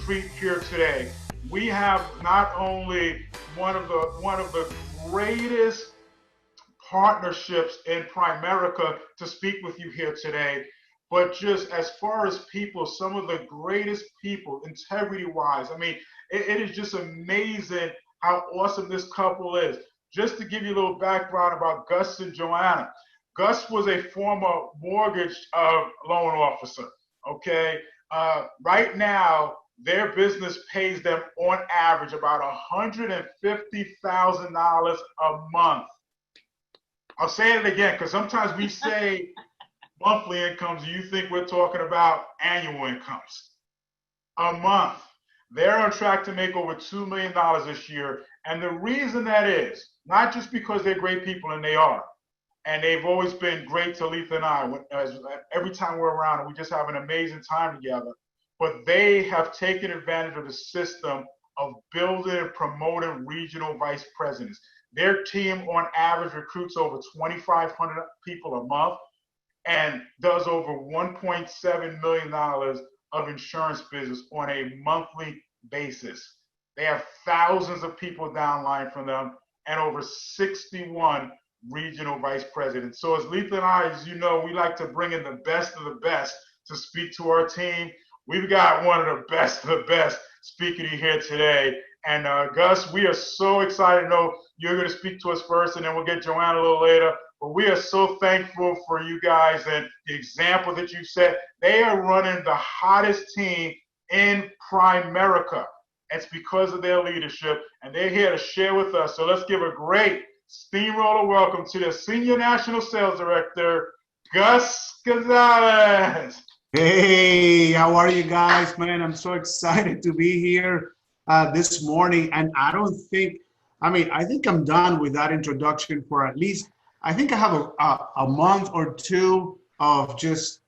treat here today. We have not only one of the greatest partnerships in Primerica to speak with you here today. But just as far as people, some of the greatest people, integrity wise, I mean, it is just amazing how awesome this couple is. Just to give you a little background about Gus and Johanna. Gus was a former mortgage loan officer. Okay. Right now, their business pays them on average about $150,000 a month. I'll say it again because sometimes we say monthly incomes and you think we're talking about annual incomes. A month. They're on track to make over $2 million this year. And the reason that is not just because they're great people, and they are, and they've always been great to Letha and I. Every time we're around, we just have an amazing time together. But they have taken advantage of the system of building and promoting regional vice presidents. Their team, on average, recruits over 2,500 people a month and does over $1.7 million of insurance business on a monthly basis. They have thousands of people downline from them and over 61 regional vice presidents. So as Letha and I, as you know, we like to bring in the best of the best to speak to our team. We've got one of the best of the best speaking to you here today. And Gus, we are so excited to know you're going to speak to us first, and then we'll get Johanna a little later. But we are so thankful for you guys and the example that you set. They are running the hottest team in Primerica. It's because of their leadership, and they're here to share with us. So let's give a great steamroller welcome to the Senior National Sales Director, Gus Gonzalez. Hey, how are you guys, man? I'm so excited to be here this morning. And I think I'm done with that introduction for at least, I think I have a month or two of just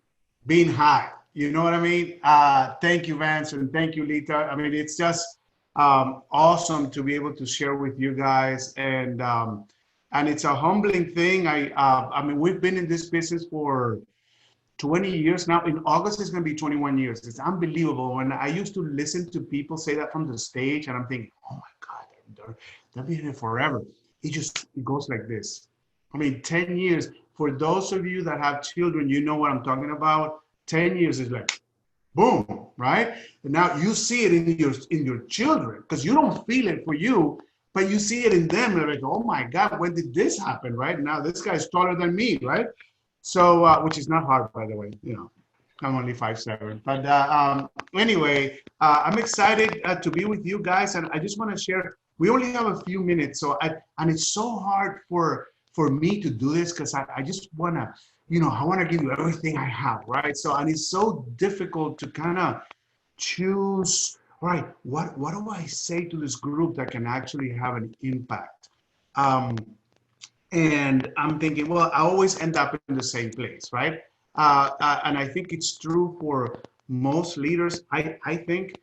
being high. You know what I mean? Thank you, Vance, and thank you, Letha. I mean, it's just awesome to be able to share with you guys. And it's a humbling thing. I mean, we've been in this business for 20 years now. In August, it's going to be 21 years. It's unbelievable. When I used to listen to people say that from the stage, and I'm thinking, oh my God, they've been here forever. It goes like this. I mean, 10 years. For those of you that have children, you know what I'm talking about. 10 years is like, boom, right? And now you see it in your children because you don't feel it for you, but you see it in them. They're like, oh my God, when did this happen, right? Now this guy's taller than me, right? So, which is not hard, by the way, you know, I'm only 5'7". But anyway, I'm excited to be with you guys. And I just want to share, we only have a few minutes. And it's so hard for me to do this because I just want to, I want to give you everything I have, right? So, and it's so difficult to kind of choose, all right, what do I say to this group that can actually have an impact? And I'm thinking, well, I always end up in the same place, right? And I think it's true for most leaders. I think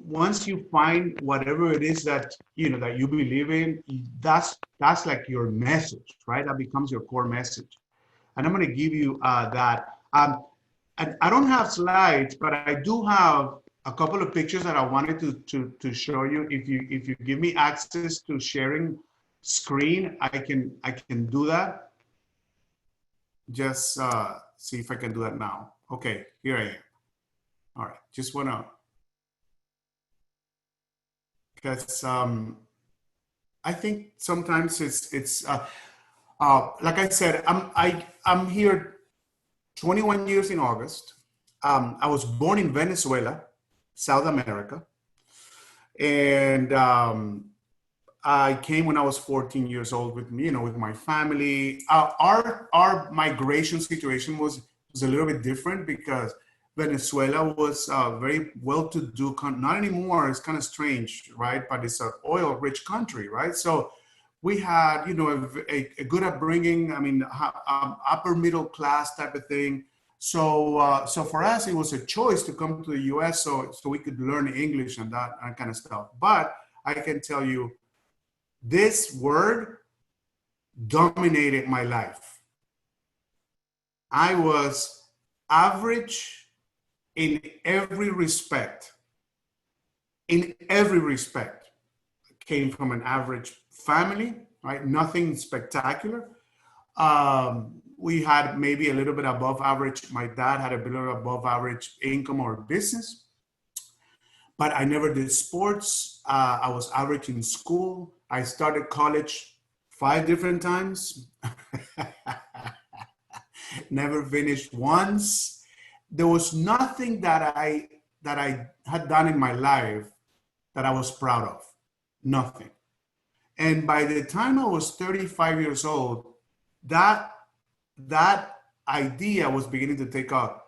once you find whatever it is that that you believe in, that's like your message, right? That becomes your core message. And I'm going to give you that. And I don't have slides, but I do have a couple of pictures that I wanted to show you. If you give me access to sharing screen, I can do that. Just see if I can do that now. Okay, here I am. All right, just wanna, because I think sometimes it's like I said, I'm here 21 years in August. I was born in Venezuela, South America, and I came when I was 14 years old with with my family. Our migration situation was a little bit different because Venezuela was very well-to-do. Not anymore. It's kind of strange, right? But it's an oil-rich country, right? So we had, a good upbringing. I mean, upper middle class type of thing. So for us, it was a choice to come to the U.S. so we could learn English and that kind of stuff. But I can tell you, this word dominated my life. I was average in every respect, in every respect, came from an average family, right? Nothing spectacular. We had maybe a little bit above average. My dad had a little above average income or business, but I never did sports. I was average in school. I started college 5 different times. Never finished once. There was nothing that I had done in my life that I was proud of. Nothing. And by the time I was 35 years old, that idea was beginning to take a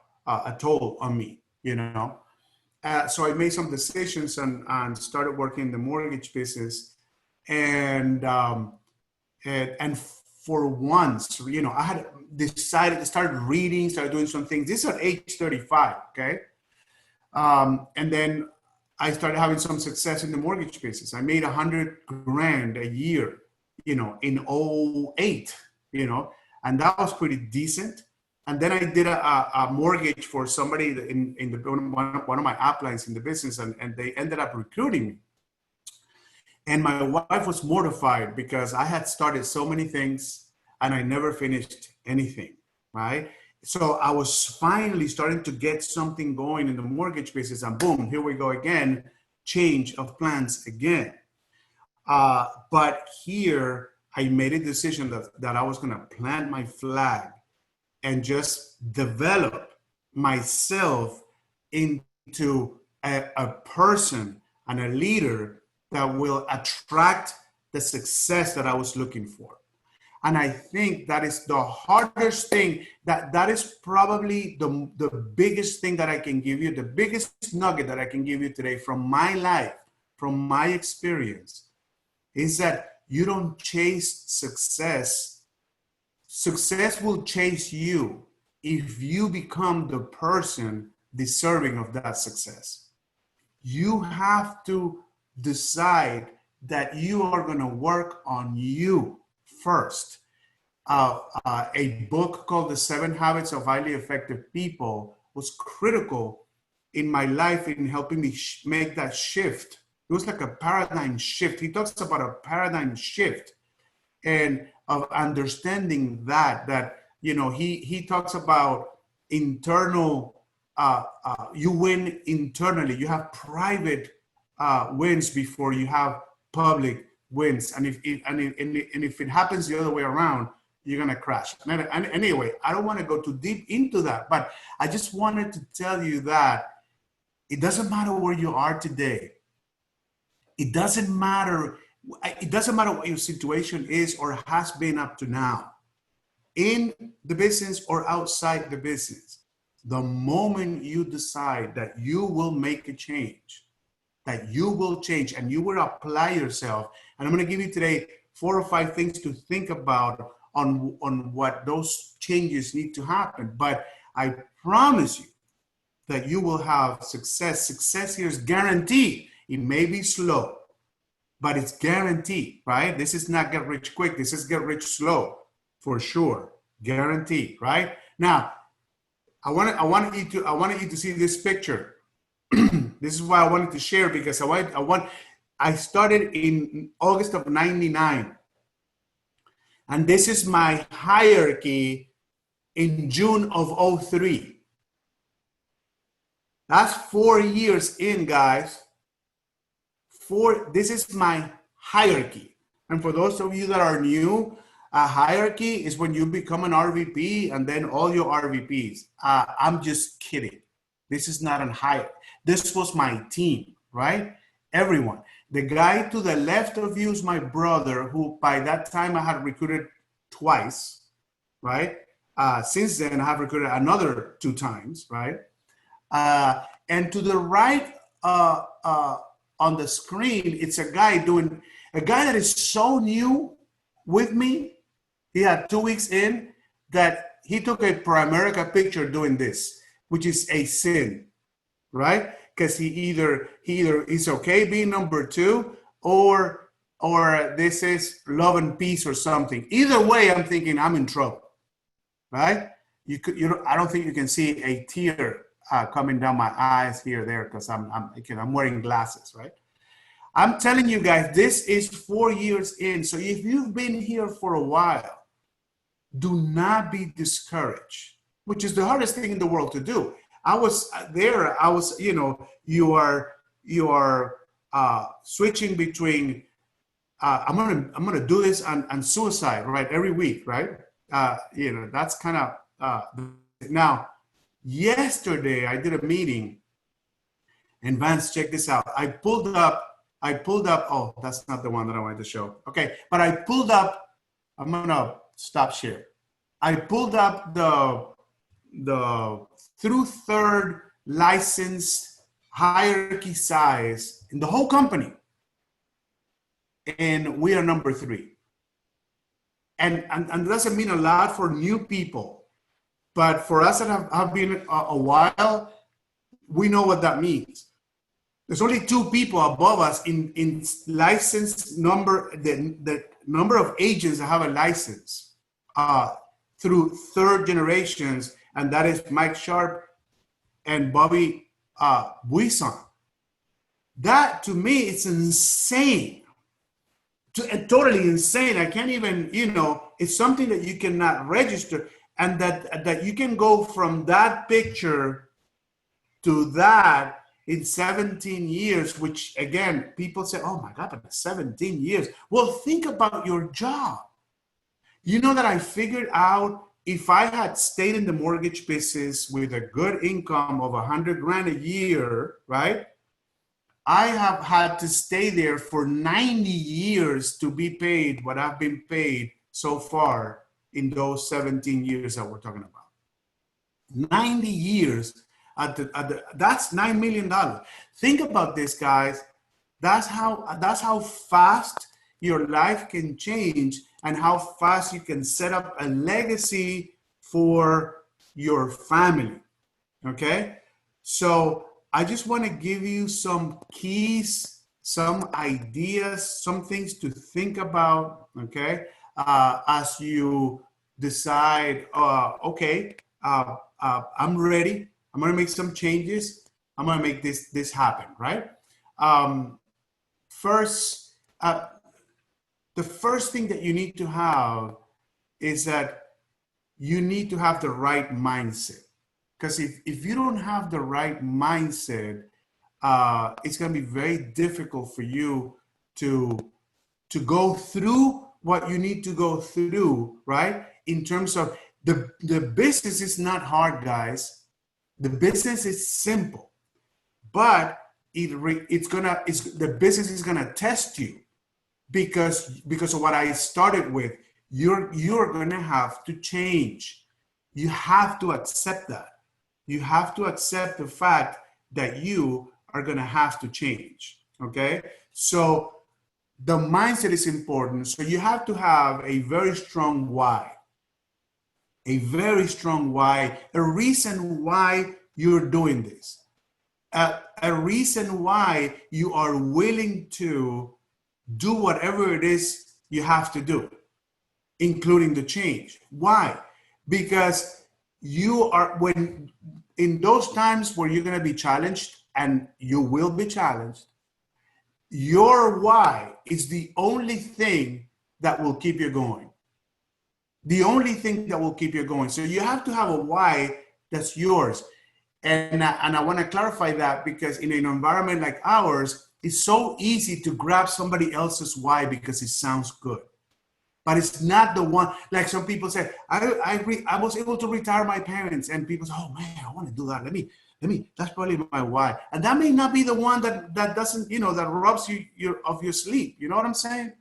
toll on me, you know. So I made some decisions and started working in the mortgage business, and for once, you know, I had decided to start reading, start doing some things. This is at age 35, okay? And then I started having some success in the mortgage business. I made 100 grand a year, you know, in '08, you know, and that was pretty decent. And then I did a mortgage for somebody in one of my uplines in the business, and they ended up recruiting me. And my wife was mortified because I had started so many things and I never finished anything, right? So I was finally starting to get something going in the mortgage business, and boom, here we go again, change of plans again. But here I made a decision that I was going to plant my flag and just develop myself into a person and a leader that will attract the success that I was looking for. And I think that is the hardest thing, that is probably the biggest thing that I can give you, the biggest nugget that I can give you today from my life, from my experience, is that you don't chase success. Success will chase you if you become the person deserving of that success. You have to decide that you are going to work on you first. A book called The 7 Habits of Highly Effective People was critical in my life in helping me make that shift. It was like a paradigm shift. He talks about a paradigm shift and of understanding that you know, he talks about internal, you win internally. You have private wins before you have public wins. And if it happens the other way around, you're going to crash. And anyway, I don't want to go too deep into that, but I just wanted to tell you that it doesn't matter where you are today. It doesn't matter what your situation is or has been up to now, in the business or outside the business. The moment you decide that you will make a change, that you will change and you will apply yourself, and I'm going to give you today 4 or 5 things to think about on what those changes need to happen. But I promise you that you will have success. Success here is guaranteed. It may be slow, but it's guaranteed, right? This is not get rich quick. This is get rich slow, for sure. Guaranteed, right? Now, I wanted you to see this picture. This is why I wanted to share, because I started in August of '99. And this is my hierarchy in June of '03. That's 4 years in, guys. This is my hierarchy. And for those of you that are new, a hierarchy is when you become an RVP and then all your RVPs. I'm just kidding. This is not a hierarchy. This was my team, right? Everyone. The guy to the left of you is my brother, who by that time I had recruited twice, right? Since then, I have recruited another 2 times, right? And to the right on the screen, it's a guy that is so new with me. He had 2 weeks in that he took a Primerica picture doing this, which is a sin, right? Because he either is okay being number 2 or this is love and peace or something. Either way, I'm thinking I'm in trouble, right? I don't think you can see a tear coming down my eyes here, there, because I'm wearing glasses, right? I'm telling you guys, this is 4 years in. So if you've been here for a while, do not be discouraged, which is the hardest thing in the world to do. I was there. You are switching between I'm gonna do this and suicide, right? Every week, right? That's kind of now. Yesterday I did a meeting, and Vance, check this out. I pulled up. Oh, that's not the one that I wanted to show. Okay, but I pulled up. I'm gonna stop share. I pulled up the through third licensed hierarchy size in the whole company, and we are number 3. And doesn't mean a lot for new people, but for us that have been a while, we know what that means. There's only 2 people above us in license number, the number of agents that have a license through third generations, and that is Mike Sharp and Bobby Buison. That to me, it's insane. Totally insane. I can't even, it's something that you cannot register, and that you can go from that picture to that in 17 years, which again, people say, oh my God, but 17 years. Well, think about your job. You know that I figured out if I had stayed in the mortgage business with a good income of 100 grand a year, right? I have had to stay there for 90 years to be paid what I've been paid so far in those 17 years that we're talking about. 90 years that's $9 million. Think about this, guys. That's how fast your life can change, and how fast you can set up a legacy for your family. Okay? So I just want to give you some keys, some ideas, some things to think about, okay? As you decide, okay, I'm ready. I'm going to make some changes. I'm going to make this happen, right? First, the first thing that you need to have is that you need to have the right mindset. Because if you don't have the right mindset, it's going to be very difficult for you to go through what you need to go through, right? In terms of the business is not hard, guys. The business is simple, but the business is gonna test you because of what I started with. You're gonna have to change. You have to accept that. You have to accept the fact that you are gonna have to change. Okay, so the mindset is important. So you have to have a very strong why. A very strong why, a reason why you're doing this, a reason why you are willing to do whatever it is you have to do, including the change. Why? Because you are, when in those times where you're going to be challenged, and you will be challenged, your why is the only thing that will keep you going. The only thing that will keep you going. So you have to have a why that's yours. And I want to clarify that, because in an environment like ours, it's so easy to grab somebody else's why because it sounds good. But it's not the one. Like some people say, I was able to retire my parents, and people say, oh man, I want to do that. Let me, that's probably my why. And that may not be the one that doesn't, that robs you of your sleep. You know what I'm saying?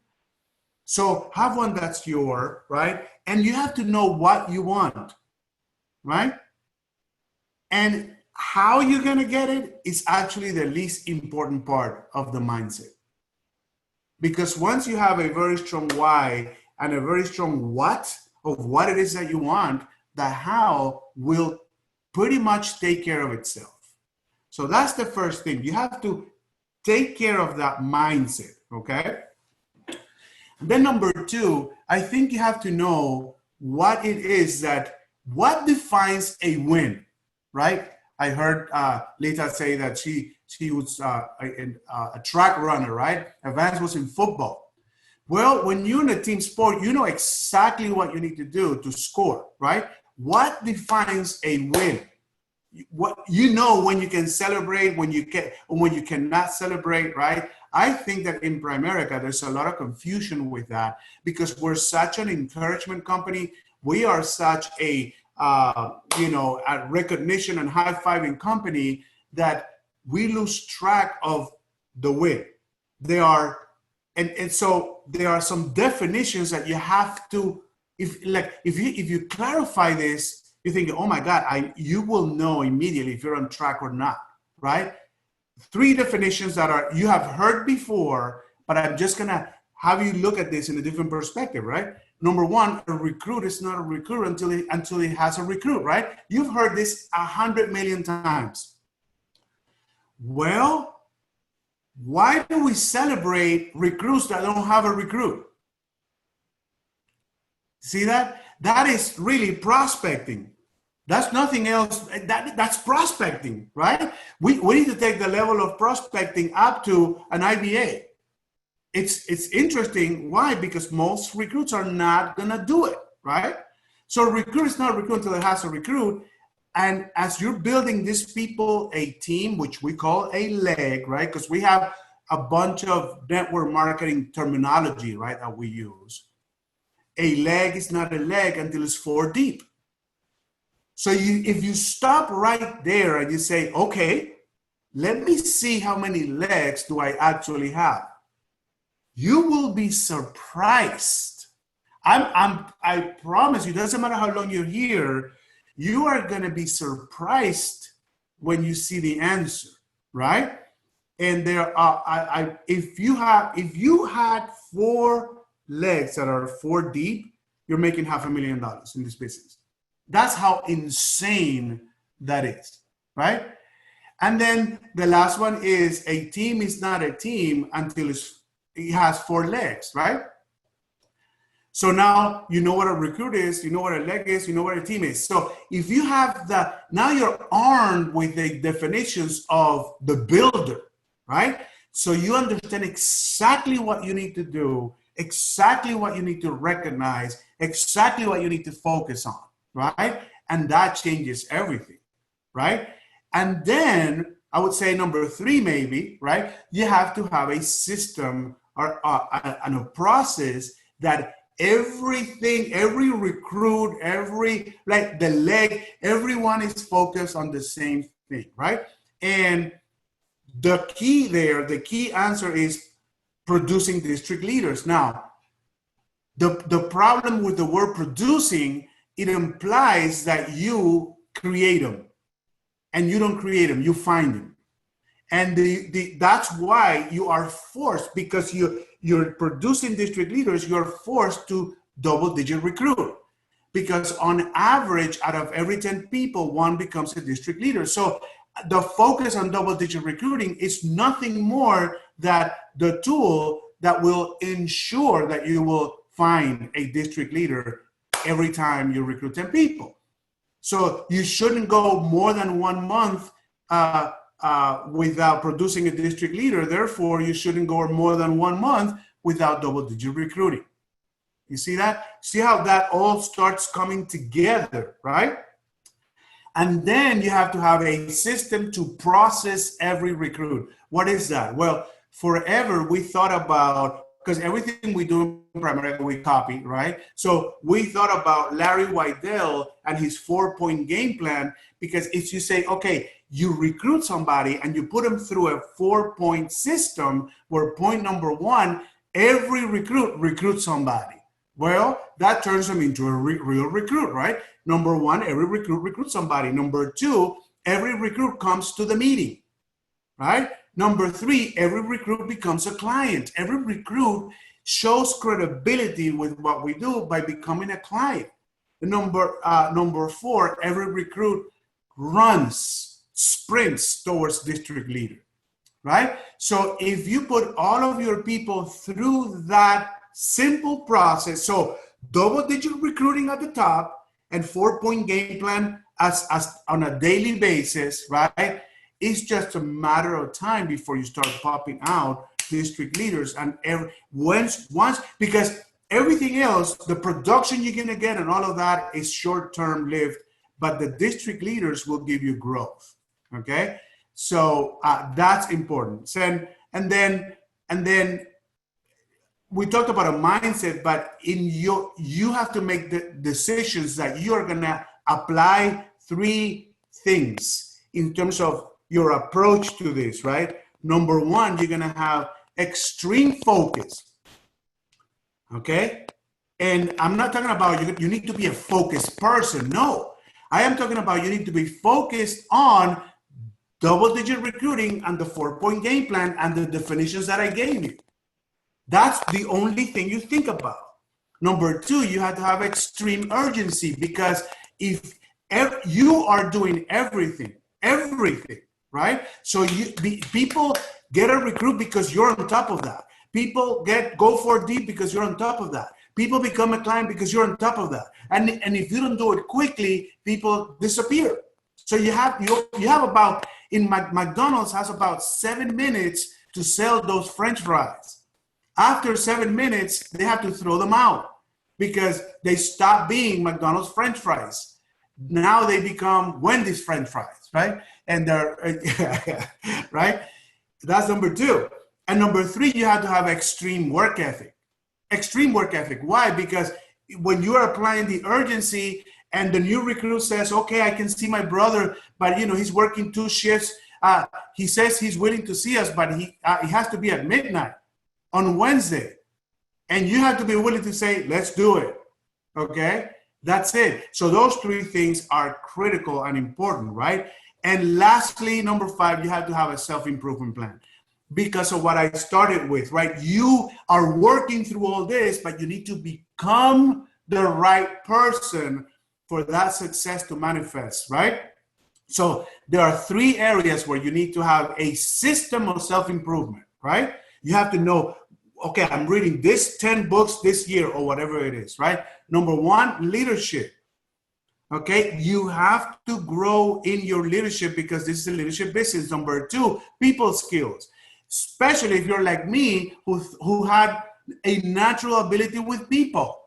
So have one that's your, right? And you have to know what you want, right? And how you're going to get it is actually the least important part of the mindset. Because once you have a very strong why and a very strong what of what it is that you want, the how will pretty much take care of itself. So that's the first thing. You have to take care of that mindset, okay? Then number two, I think you have to know what it is what defines a win, right? I heard Lita say that she was a track runner, right? Vance was in football. Well, when you're in a team sport, you know exactly what you need to do to score, right? What defines a win? What you know when you can celebrate, when you cannot celebrate, right? I think that in Primerica, there's a lot of confusion with that because we're such an encouragement company. We are such a a recognition and high-fiving company that we lose track of the win. So there are some definitions that you have to, if you clarify this, you think, oh my God, you will know immediately if you're on track or not, right? 3 definitions that you have heard before, but I'm just gonna have you look at this in a different perspective, right? Number 1, a recruit is not a recruit until he has a recruit, right? You've heard this 100 million times. Well, why do we celebrate recruits that don't have a recruit? See that? That is really prospecting. That's nothing else. That's prospecting, right? We need to take the level of prospecting up to an IBA. It's interesting. Why? Because most recruits are not gonna do it, right? So a recruit is not a recruit until it has a recruit. And as you're building these people a team, which we call a leg, right? Because we have a bunch of network marketing terminology, right, that we use. A leg is not a leg until it's 4 deep. So if you stop right there and you say, okay, let me see how many legs do I actually have, you will be surprised. I promise you, it doesn't matter how long you're here, you are going to be surprised when you see the answer, right? And there are, if you had 4 legs that are 4 deep, you're making $500,000 in this business. That's how insane that is, right? And then the last one is a team is not a team until it has 4 legs, right? So now you know what a recruit is, you know what a leg is, you know what a team is. So if you have now you're armed with the definitions of the builder, right? So you understand exactly what you need to do, exactly what you need to recognize, exactly what you need to focus on, right? And that changes everything, right? And then I would say number 3, maybe, right? You have to have a system or and a process that everything, every recruit, the leg, everyone is focused on the same thing, right? And the key answer is producing district leaders. Now, the problem with the word producing, it implies that you create them, and you don't create them, you find them. And that's why you are forced, because you're producing district leaders, you're forced to double-digit recruit. Because on average, out of every 10 people, 1 becomes a district leader. So the focus on double-digit recruiting is nothing more than the tool that will ensure that you will find a district leader every time you recruit 10 people. So you shouldn't go more than 1 month without producing a district leader. Therefore, you shouldn't go more than 1 month without double-digit recruiting. You see that? See how that all starts coming together, right? And then you have to have a system to process every recruit. What is that? Well, forever we thought about, because everything we do in Primerica we copy, right? So we thought about Larry Weidel and his 4-point game plan, because if you say, okay, you recruit somebody and you put them through a 4-point system where point number 1, every recruit recruits somebody. Well, that turns them into a real recruit, right? Number 1, every recruit recruits somebody. Number 2, every recruit comes to the meeting, right? Number 3, every recruit becomes a client. Every recruit shows credibility with what we do by becoming a client. Number 4, every recruit sprints towards district leader, right? So if you put all of your people through that simple process, so double-digit recruiting at the top and 4-point game plan as on a daily basis, right? It's just a matter of time before you start popping out district leaders. And once, because everything else, the production you're gonna get and all of that is short-term lived, but the district leaders will give you growth. Okay, so that's important. And then we talked about a mindset, but you have to make the decisions that you are gonna apply 3 things in terms of your approach to this, right? Number 1, you're gonna have extreme focus. Okay, and I'm not talking about you need to be a focused person. No, I am talking about you need to be focused on double-digit recruiting and the 4-point game plan and the definitions that I gave you. That's the only thing you think about. Number 2, you have to have extreme urgency, because if you are doing everything, right? So people get a recruit because you're on top of that. People go for deep because you're on top of that. People become a client because you're on top of that. And if you don't do it quickly, people disappear. So you have about, in McDonald's has about 7 minutes to sell those French fries. After 7 minutes, they have to throw them out because they stop being McDonald's French fries. Now they become Wendy's French fries, right? And they're, right? That's number 2. And number 3, you have to have extreme work ethic. Extreme work ethic. Why? Because when you are applying the urgency and the new recruit says, okay, I can see my brother, but he's working 2 shifts. He says he's willing to see us, but he has to be at midnight on Wednesday. And you have to be willing to say, let's do it. Okay? That's it. So those 3 things are critical and important, right? And lastly, number 5, you have to have a self-improvement plan. Because of what I started with, right? You are working through all this, but you need to become the right person for that success to manifest, right? So there are 3 areas where you need to have a system of self-improvement, right? You have to know, okay, I'm reading this 10 books this year or whatever it is, right? Number 1, leadership. Okay, you have to grow in your leadership because this is a leadership business. Number 2, people skills. Especially if you're like me, who had a natural ability with people,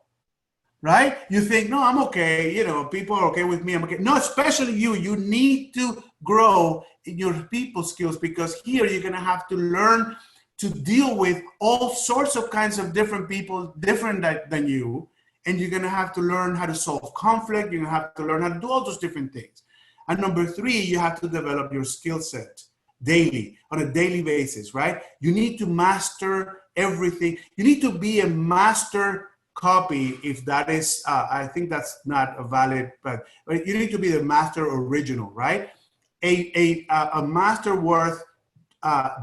right? You think, no, I'm okay. People are okay with me. I'm okay. No, especially you. You need to grow in your people skills because here you're going to have to learn to deal with all sorts of kinds of different people, different than you. And you're going to have to learn how to solve conflict. You're going to have to learn how to do all those different things. And number 3, you have to develop your skill set. Daily, on a daily basis, right? You need to master everything. You need to be a master copy, if that is, I think that's not a valid, but you need to be the master original, right? A master worth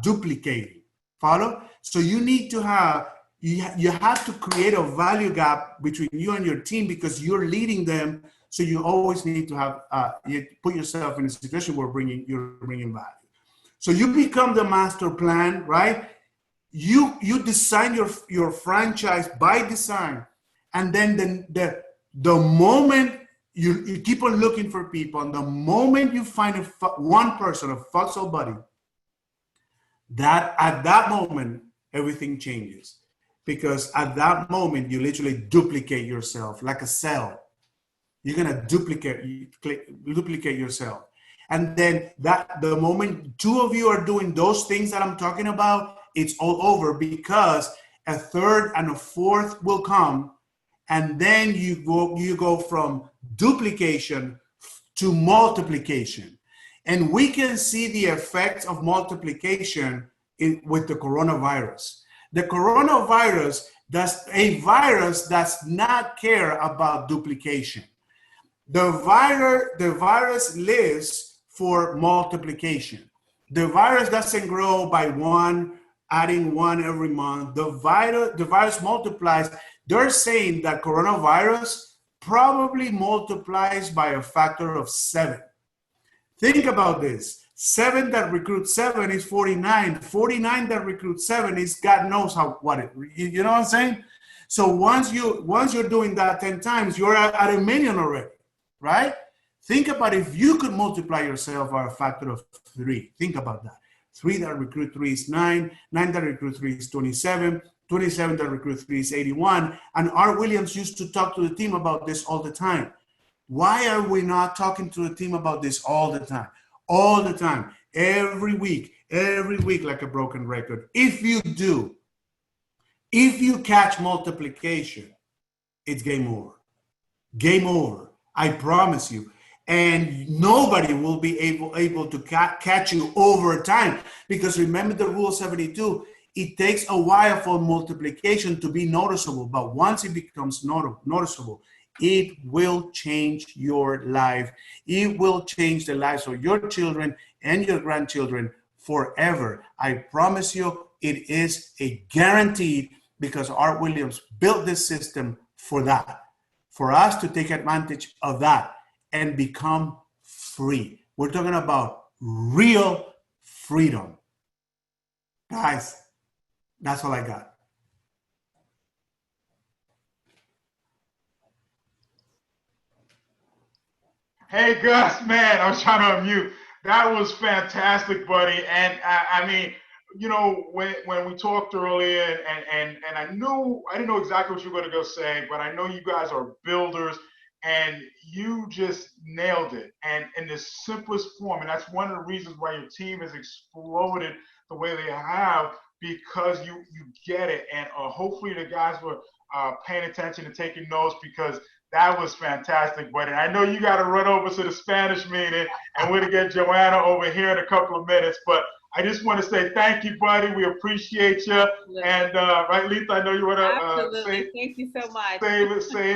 duplicating. Follow? So you need to have, you have to create a value gap between you and your team because you're leading them. So you always need to have, you put yourself in a situation where you're bringing value. So you become the master plan, right? You design your franchise by design. And then the moment you keep on looking for people, and the moment you find one person, a fuck buddy, that at that moment, everything changes. Because at that moment, you literally duplicate yourself like a cell. You're gonna duplicate yourself. And then the moment 2 of you are doing those things that I'm talking about, it's all over because a 3rd and a 4th will come. And then you go from duplication to multiplication. And we can see the effects of multiplication with the coronavirus. The coronavirus, a virus does not care about duplication. The virus lives for multiplication. The virus doesn't grow by 1, adding 1 every month. The virus multiplies. They're saying that coronavirus probably multiplies by a factor of 7. Think about this. 7 that recruits 7 is 49. 49 that recruits 7 is God knows what it. You know what I'm saying? So once you're doing that 10 times, you're at 1 million already, right? Think about if you could multiply yourself by a factor of 3. Think about that. 3 that recruit 3 is 9, 9 that recruit 3 is 27, 27 that recruit 3 is 81. And Art Williams used to talk to the team about this all the time. Why are we not talking to the team about this all the time? All the time, every week like a broken record. If you do, if you catch multiplication, it's game over. Game over. I promise you. And nobody will be able to catch you over time, because remember the rule 72, it takes a while for multiplication to be noticeable, but once it becomes noticeable, it will change your life. It will change the lives of your children and your grandchildren forever. I promise you, it is a guarantee, because Art Williams built this system for that, for us to take advantage of that and become free. We're talking about real freedom. Guys, that's all I got. Hey, Gus, man, I was trying to unmute. That was fantastic, buddy. And I mean, you know, when we talked earlier, and I didn't know exactly what you were going to go say, but I know you guys are builders, and you just nailed it. And in the simplest form, and that's one of the reasons why your team has exploded the way they have, because you get it. And hopefully the guys were paying attention and taking notes, because that was fantastic, buddy. I know you got to run over to the Spanish meeting, and we're going to get Johanna over here in a couple of minutes. But I just want to say thank you, buddy. We appreciate you. Absolutely. And right, Letha, I know you want to say. Thank you so much.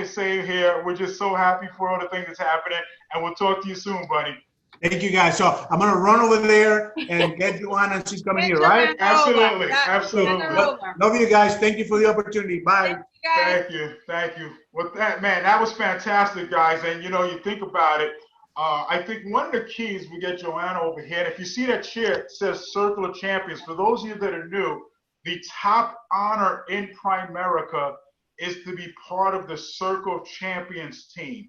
Same here. We're just so happy for all the things that's happening, and we'll talk to you soon, buddy. Thank you, guys. So I'm going to run over there and get Johanna. She's coming here, right? Absolutely. Absolutely. Love you guys. Thank you for the opportunity. Bye. Thank you. With that, man, that was fantastic, guys. And you know, you think about it. I think one of the keys, we get Johanna over here. And if you see that chair, it says Circle of Champions. For those of you that are new, the top honor in Primerica is to be part of the Circle of Champions team.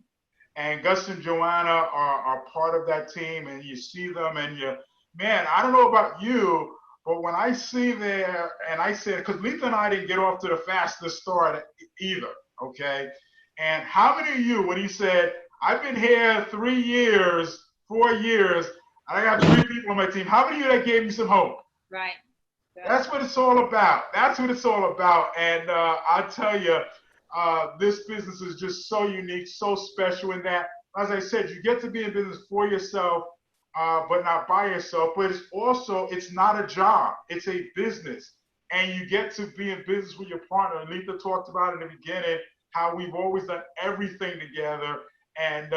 And Gus and Johanna are part of that team, and you see them, and man, I don't know about you, but when I see there, and I said, because Letha and I didn't get off to the fastest start either, okay? And how many of you, when he said, I've been here 3 years, 4 years, and I got 3 people on my team, how many of you that gave me some hope? Right. That's what it's all about. That's what it's all about. And I tell you, this business is just so unique, so special in that, as I said, you get to be in business for yourself, but not by yourself. But it's also, it's not a job. It's a business. And you get to be in business with your partner. And Letha talked about in the beginning how we've always done everything together. And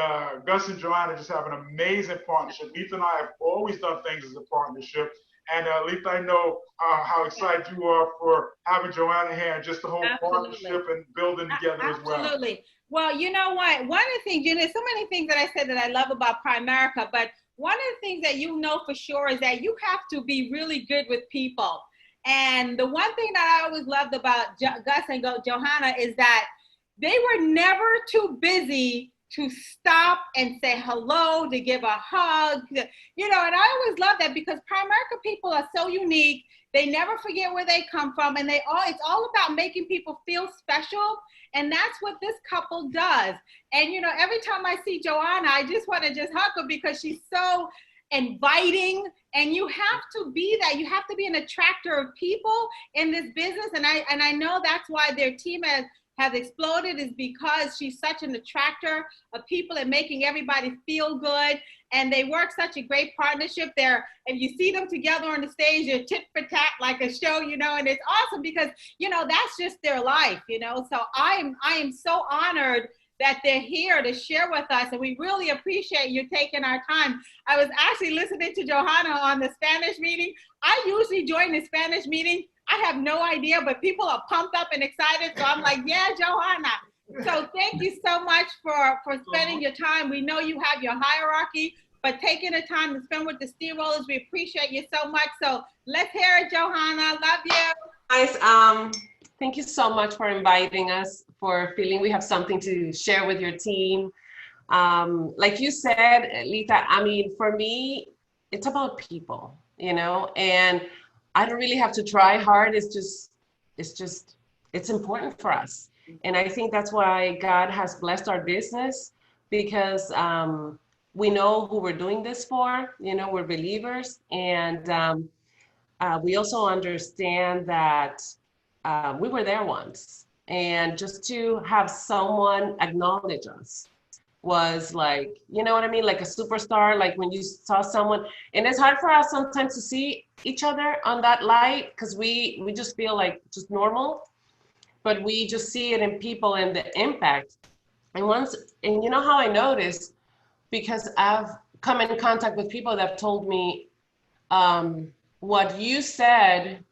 Gus and Johanna just have an amazing partnership. Letha and I have always done things as a partnership. And Letha, I know how excited you are for having Johanna here and just the whole partnership and building together as well. Absolutely. Well, you know what? One of the things, you know, so many things that I said that I love about Primerica, but one of the things that you know for sure is that you have to be really good with people. And the one thing that I always loved about Gus and Johanna is that they were never too busy to stop and say hello, to give a hug, you know, and I always love that because Primerica people are so unique. They never forget where they come from, and it's all about making people feel special. And that's what this couple does. And, you know, every time I see Johanna, I just want to just hug her because she's so inviting, and you have to be that. You have to be an attractor of people in this business. And I know that's why their team has exploded, is because she's such an attractor of people and making everybody feel good. And they work such a great partnership there. If you see them together on the stage, you're tit for tat like a show, you know, and it's awesome because, you know, that's just their life, you know. So I am so honored that they're here to share with us, and we really appreciate you taking our time. I was actually listening to Johanna on the Spanish meeting. I usually join the Spanish meeting. I have no idea, but people are pumped up and excited. So I'm like, yeah, Johanna. So thank you so much for spending your time. We know you have your hierarchy, but taking the time to spend with the steamrollers, we appreciate you so much. So let's hear it, Johanna. Love you. Guys, thank you so much for inviting us, for feeling we have something to share with your team. Like you said, Lita, I mean, for me, it's about people, you know, and I don't really have to try hard. It's just, it's important for us. And I think that's why God has blessed our business because we know who we're doing this for, you know, we're believers. And we also understand that we were there once. And just to have someone acknowledge us was like, you know what I mean? Like a superstar, like when you saw someone, and it's hard for us sometimes to see each other on that light because we just feel like just normal, but we just see it in people and the impact. And once, and you know how I noticed, because I've come in contact with people that have told me, what you said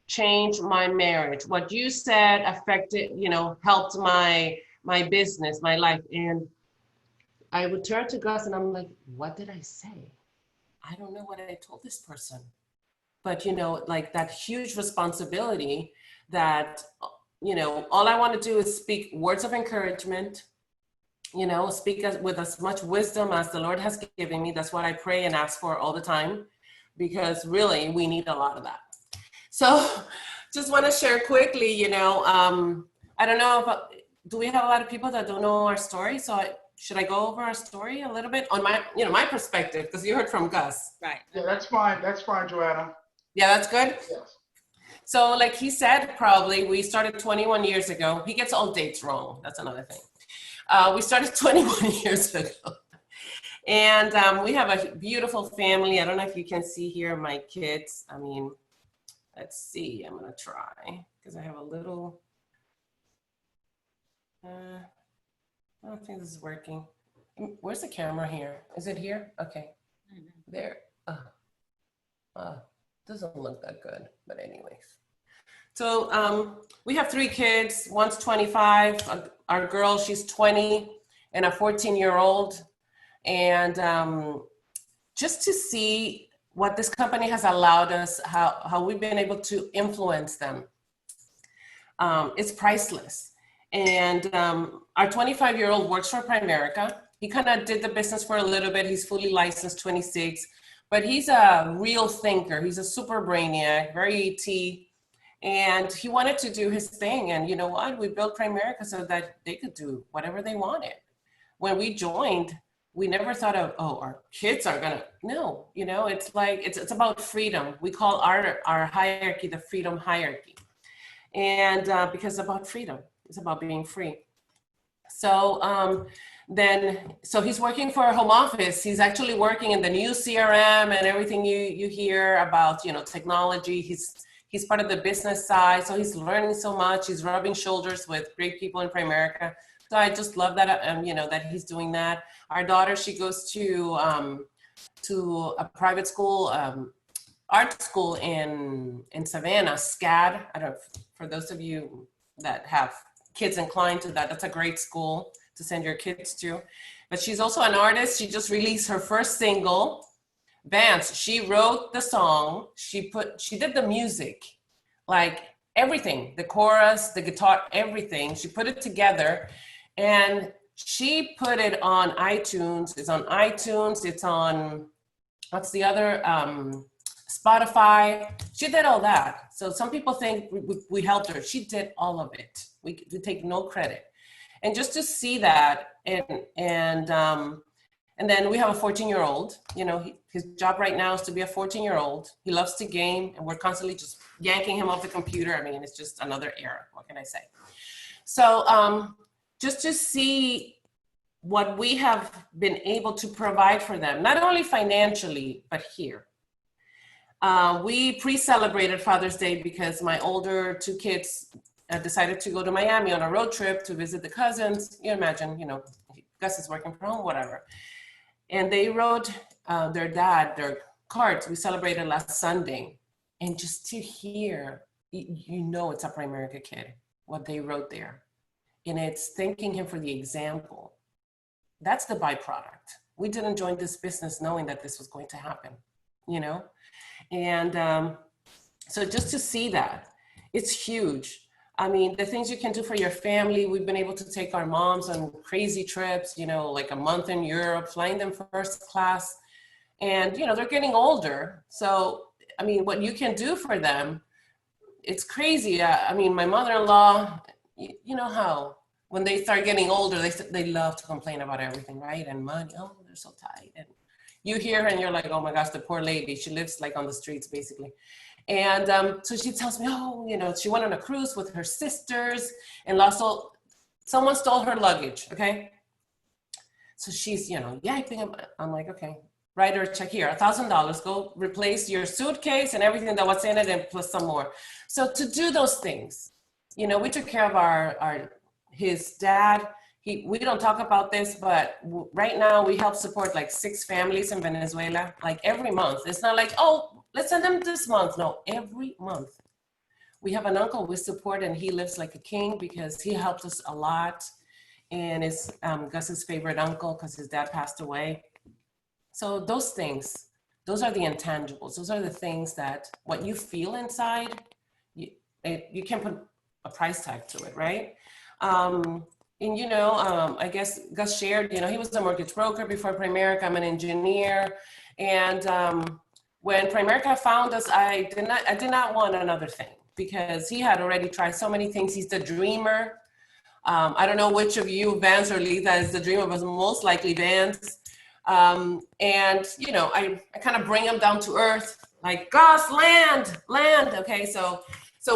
changed my marriage. What you said affected, you know, helped my business, my life. And I would turn to Gus and I'm like, what did I say? I don't know what I told this person. But, you know, like that huge responsibility that, you know, all I want to do is speak words of encouragement, you know, speak with as much wisdom as the Lord has given me. That's what I pray and ask for all the time, because really we need a lot of that. So just want to share quickly, you know, I don't know if, do we have a lot of people that don't know our story? So should I go over our story a little bit on my, you know, my perspective, because you heard from Gus. Right. Yeah, that's fine. That's fine, Johanna. Yeah, that's good. Yes. So like he said, probably we started 21 years ago. He gets all dates wrong. That's another thing. We started 21 years ago. And we have a beautiful family. I don't know if you can see here my kids. I mean, let's see. I'm going to try because I have a little, I don't think this is working. Where's the camera here? Is it here? Okay. There. Doesn't look that good, but anyways. So we have 3 kids. One's 25. Our girl, she's 20, and a 14-year-old. And just to see what this company has allowed us, how we've been able to influence them, it's priceless. And our 25-year-old works for Primerica. He kind of did the business for a little bit. He's fully licensed, 26, but he's a real thinker. He's a super brainiac, very ET. And he wanted to do his thing. And you know what? We built Primerica so that they could do whatever they wanted. When we joined, we never thought of, oh, our kids are gonna, no, you know, it's like, it's about freedom. We call our hierarchy the freedom hierarchy. And because it's about freedom, it's about being free. So so he's working for a home office. He's actually working in the new CRM and everything you hear about, you know, technology. He's part of the business side. So he's learning so much. He's rubbing shoulders with great people in Primerica. So I just love that, you know, that he's doing that. Our daughter, she goes to a private school, art school in Savannah, SCAD. I don't know, for those of you that have kids inclined to that, that's a great school to send your kids to. But she's also an artist. She just released her first single, Vance. She wrote the song. She did the music, like everything, the chorus, the guitar, everything. She put it together. And she put it on iTunes. It's on iTunes. It's on, what's the other? Spotify. She did all that. So some people think we helped her. She did all of it. We take no credit. And just to see that, and then we have a 14-year-old. You know, his job right now is to be a 14-year-old. He loves to game, and we're constantly just yanking him off the computer. I mean, it's just another era. What can I say? So, just to see what we have been able to provide for them, not only financially, but here. We pre-celebrated Father's Day because my older 2 kids decided to go to Miami on a road trip to visit the cousins. You imagine, you know, Gus is working from home, whatever. And they wrote their cards. We celebrated last Sunday. And just to hear, you know, it's a Primerica kid, what they wrote there. And it's thanking him for the example. That's the byproduct. We didn't join this business knowing that this was going to happen, you know? And so just to see that, it's huge. I mean, the things you can do for your family. We've been able to take our moms on crazy trips, you know, like a month in Europe, flying them first class. And, you know, they're getting older. So, I mean, what you can do for them, it's crazy. I mean, my mother-in-law, you know how when they start getting older, they love to complain about everything, right? And money, oh, they're so tight. And you hear her and you're like, oh my gosh, the poor lady. She lives like on the streets, basically. And so she tells me, oh, you know, she went on a cruise with her sisters and someone stole her luggage, okay? So she's, you know, yiping. I'm like, okay, write her a check here, $1,000, go replace your suitcase and everything that was in it and plus some more. So to do those things, you know, we took care of his dad. We don't talk about this, but right now we help support like 6 families in Venezuela, like every month. It's not like, oh, let's send them this month. No, every month. We have an uncle we support and he lives like a king because he helped us a lot. And is Gus's favorite uncle because his dad passed away. So those things, those are the intangibles. Those are the things that what you feel inside, you can put a price tag to it, right? And you know, I guess Gus shared, you know, he was a mortgage broker before Primerica. I'm an engineer. And when Primerica found us, I did not want another thing because he had already tried so many things. He's the dreamer. I don't know which of you, Vance or Lisa, is the dreamer, but most likely Vance. And, you know, I kind of bring him down to earth, like, Gus, land. Okay, so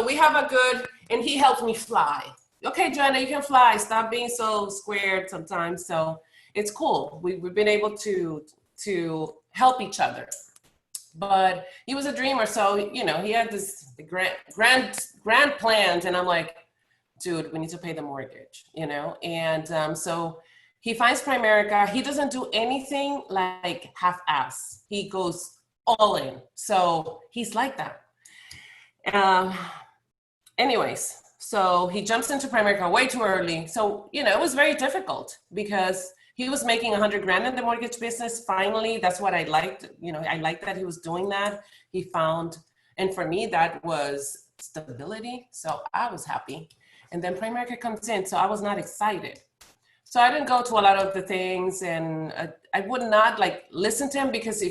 we have a good, and he helps me fly. Okay, Joanna, you can fly. Stop being so squared sometimes. So it's cool. We've been able to help each other. But he was a dreamer, so, you know, he had this grand plans, and I'm like, dude, we need to pay the mortgage, you know? And so he finds Primerica. He doesn't do anything like half-ass. He goes all in. So he's like that. Anyways, so he jumps into Primerica way too early. So, you know, it was very difficult because he was making 100 grand in the mortgage business. Finally, that's what I liked. You know, I liked that he was doing that. He found, and for me, that was stability. So I was happy. And then Primerica comes in, so I was not excited. So I didn't go to a lot of the things, and I would not like listen to him because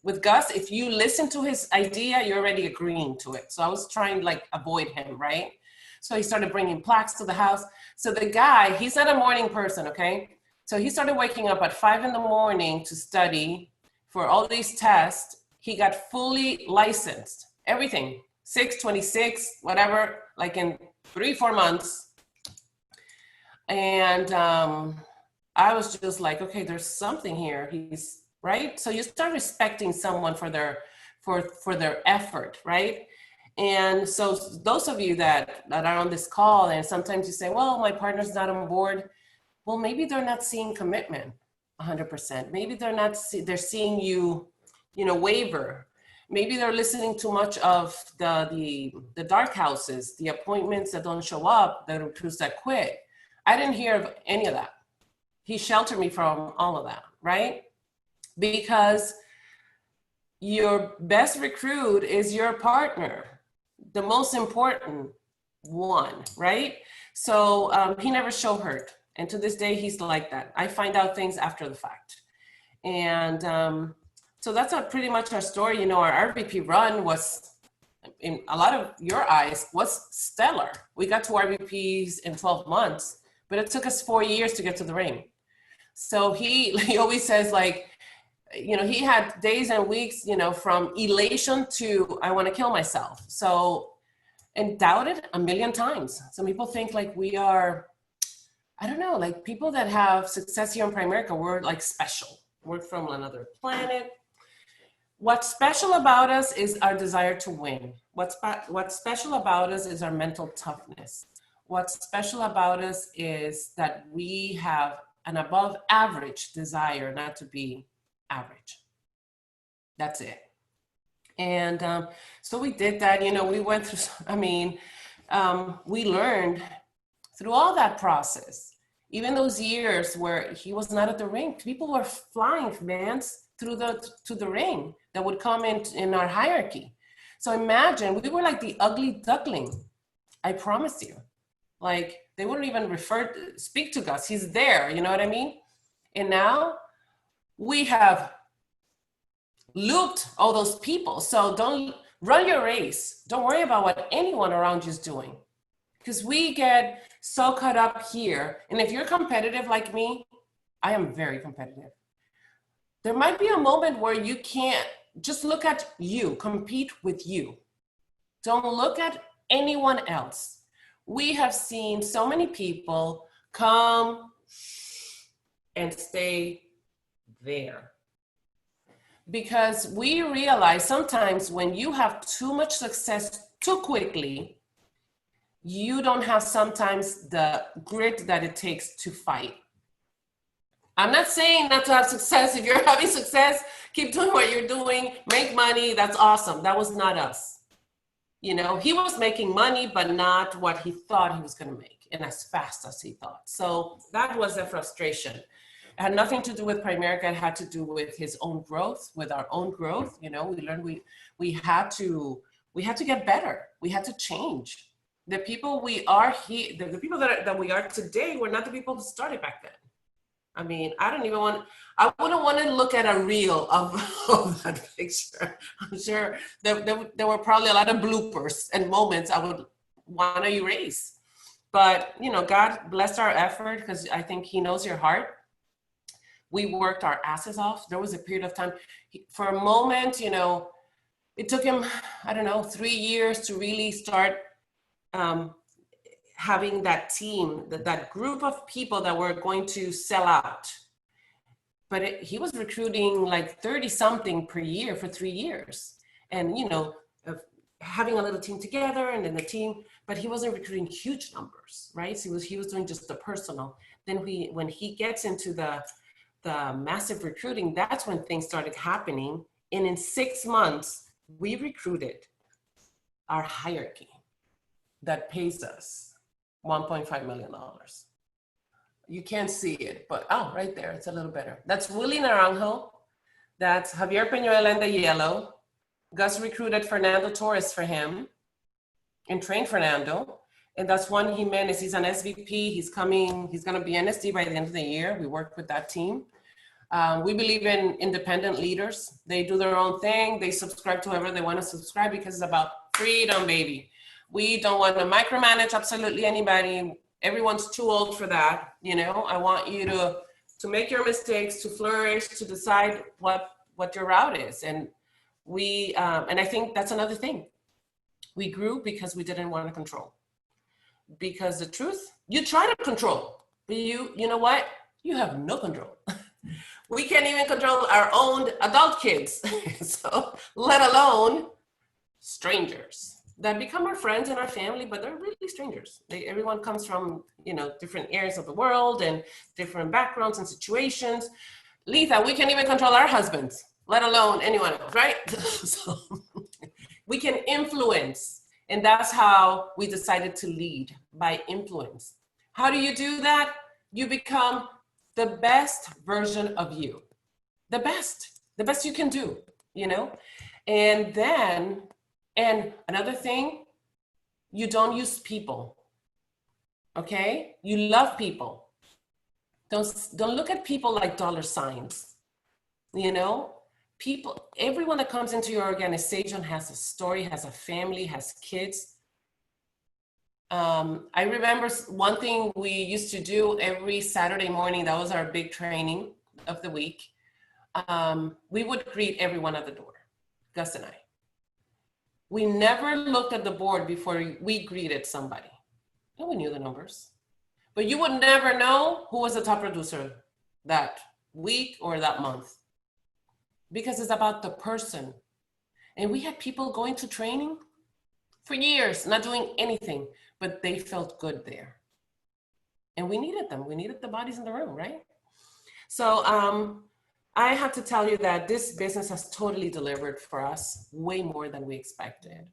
with Gus, if you listen to his idea, you're already agreeing to it. So I was trying to like avoid him, right? So he started bringing plaques to the house. So the guy, he's not a morning person, okay? So he started waking up at 5 a.m. to study for all these tests. He got fully licensed, everything, 626, whatever, like in 3-4 months. And I was just like, okay, there's something here. He's right. So you start respecting someone for their effort, right? And so those of you that are on this call, and sometimes you say, well, my partner's not on board. Well, maybe they're not seeing commitment 100%. Maybe they're seeing you, you know, waver. Maybe they're listening too much of the dark houses, the appointments that don't show up, the recruits that quit. I didn't hear of any of that. He sheltered me from all of that, right? Because your best recruit is your partner, the most important one, right? So he never showed hurt. And to this day, he's like that. I find out things after the fact. And so that's pretty much our story. You know, our RVP run was, in a lot of your eyes, was stellar. We got to RVPs in 12 months, but it took us 4 years to get to the ring. So he always says, like, you know, he had days and weeks, you know, from elation to I want to kill myself. So, and doubted a million times. Some people think like we are, I don't know, like people that have success here in Primerica, we're like special. We're from another planet. What's special about us is our desire to win. What's special about us is our mental toughness. What's special about us is that we have an above average desire not to be average. That's it. And so we did that, you know, we went through, I mean, we learned through all that process, even those years where he was not at the ring, people were flying Vance to the ring that would come in our hierarchy. So imagine, we were like the ugly duckling. I promise you. Like, they wouldn't even speak to Gus. He's there, you know what I mean? And now we have looped all those people. So don't run your race. Don't worry about what anyone around you is doing. Because we get so caught up here. And if you're competitive like me, I am very competitive. There might be a moment where you can't just look at you, compete with you. Don't look at anyone else. We have seen so many people come and stay there. Because we realize sometimes when you have too much success too quickly, you don't have sometimes the grit that it takes to fight. I'm not saying not to have success. If you're having success, keep doing what you're doing, make money, that's awesome. That was not us. You know, he was making money, but not what he thought he was going to make and as fast as he thought. So that was a frustration. It had nothing to do with Primerica. It had to do with his own growth, with our own growth. You know, we learned we had to get better. We had to change. The people we are here, the people that we are today were not the people who started back then. I mean, I wouldn't want to look at a reel of that picture. I'm sure there were probably a lot of bloopers and moments I would want to erase. But, you know, God blessed our effort because I think he knows your heart. We worked our asses off. There was a period of time, for a moment, you know, it took him, I don't know, 3 years to really start having that team, that group of people that were going to sell out. But he was recruiting like 30 something per year for 3 years. And, you know, having a little team together and then the team, but he wasn't recruiting huge numbers, right? So he was doing just the personal. Then when he gets into the massive recruiting, that's when things started happening. And in 6 months, we recruited our hierarchy that pays us $1.5 million. You can't see it, but right there, it's a little better. That's Willie Naranjo. That's Javier Peñuela in the yellow. Gus recruited Fernando Torres for him and trained Fernando. And that's Juan Jimenez. He's an SVP. He's going to be NSD by the end of the year. We work with that team. We believe in independent leaders. They do their own thing. They subscribe to whoever they want to subscribe because it's about freedom, baby. We don't want to micromanage absolutely anybody. Everyone's too old for that. You know, I want you to make your mistakes, to flourish, to decide what your route is. And and I think that's another thing. We grew because we didn't want to control. Because the truth, you try to control, but you know what? You have no control. We can't even control our own adult kids. So let alone strangers that become our friends and our family, but they're really strangers. Everyone comes from, you know, different areas of the world and different backgrounds and situations. Letha, we can't even control our husbands, let alone anyone else, right? So we can influence. And that's how we decided to lead, by influence. How do you do that? You become the best version of you. The best you can do, you know? And another thing, you don't use people, okay? You love people. Don't look at people like dollar signs, you know? People, everyone that comes into your organization has a story, has a family, has kids. I remember one thing we used to do every Saturday morning, that was our big training of the week. We would greet everyone at the door, Gus and I. We never looked at the board before we greeted somebody. And we knew the numbers. But you would never know who was the top producer that week or that month. Because it's about the person. And we had people going to training for years, not doing anything, but they felt good there. And we needed them. We needed the bodies in the room, right? So I have to tell you that this business has totally delivered for us way more than we expected.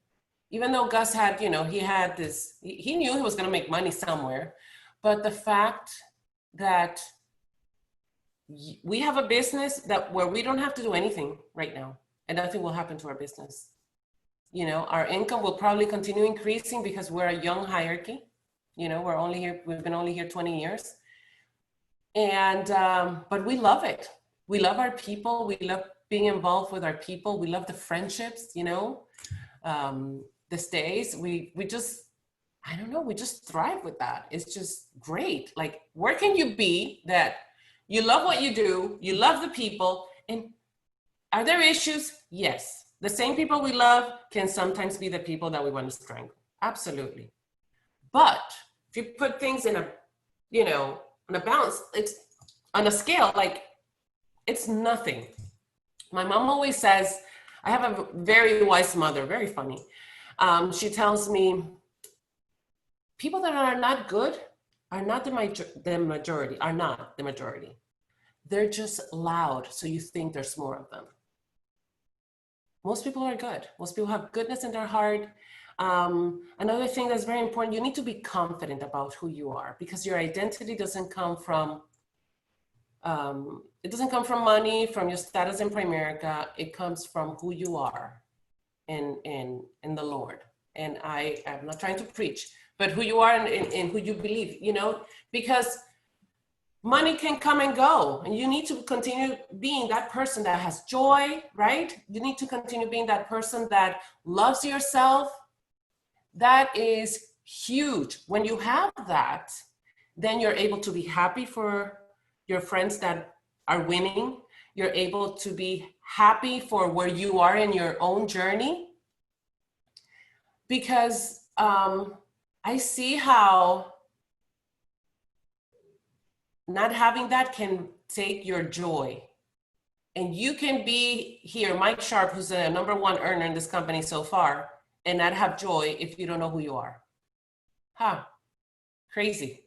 Even though Gus had, you know, he knew he was going to make money somewhere, but the fact that we have a business where we don't have to do anything right now, and nothing will happen to our business. You know, our income will probably continue increasing because we're a young hierarchy. You know, we've been only here 20 years. And, but we love it. We love our people. We love being involved with our people. We love the friendships, you know, the stays. We just, I don't know, we just thrive with that. It's just great. Like, where can you be that you love what you do, you love the people, and are there issues? Yes. The same people we love can sometimes be the people that we want to strangle. Absolutely. But if you put things in a, you know, on a balance, it's on a scale, like, it's nothing. My mom always says, I have a very wise mother, very funny. She tells me, people that are not good are not the majority, are not the majority. They're just loud, so you think there's more of them. Most people are good. Most people have goodness in their heart. Another thing that's very important, you need to be confident about who you are, because your identity doesn't come from, it doesn't come from money, from your status in Primerica. It comes from who you are in the Lord. And I am not trying to preach, but who you are and who you believe, you know, because money can come and go, and you need to continue being that person that has joy, right? You need to continue being that person that loves yourself. That is huge. When you have that, then you're able to be happy for your friends that are winning. You're able to be happy for where you are in your own journey. Because I see how not having that can take your joy. And you can be here, Mike Sharp, who's the #1 earner in this company so far, and not have joy if you don't know who you are. Crazy.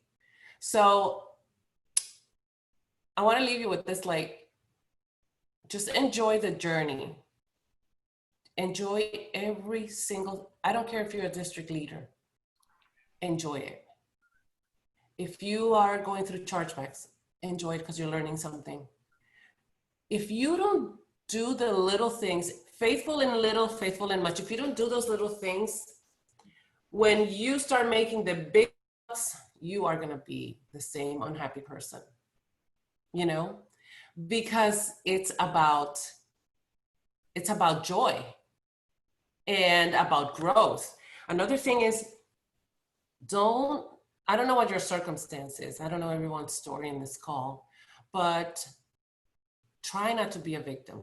So I want to leave you with this, like, just enjoy the journey. Enjoy every single, I don't care if you're a district leader, enjoy it. If you are going through chargebacks, enjoy it because you're learning something. If you don't do the little things, faithful in little, faithful in much, if you don't do those little things, when you start making the big ups, you are going to be the same unhappy person, you know, because it's about joy and about growth. Another thing is, I don't know what your circumstance is. I don't know everyone's story in this call, but try not to be a victim.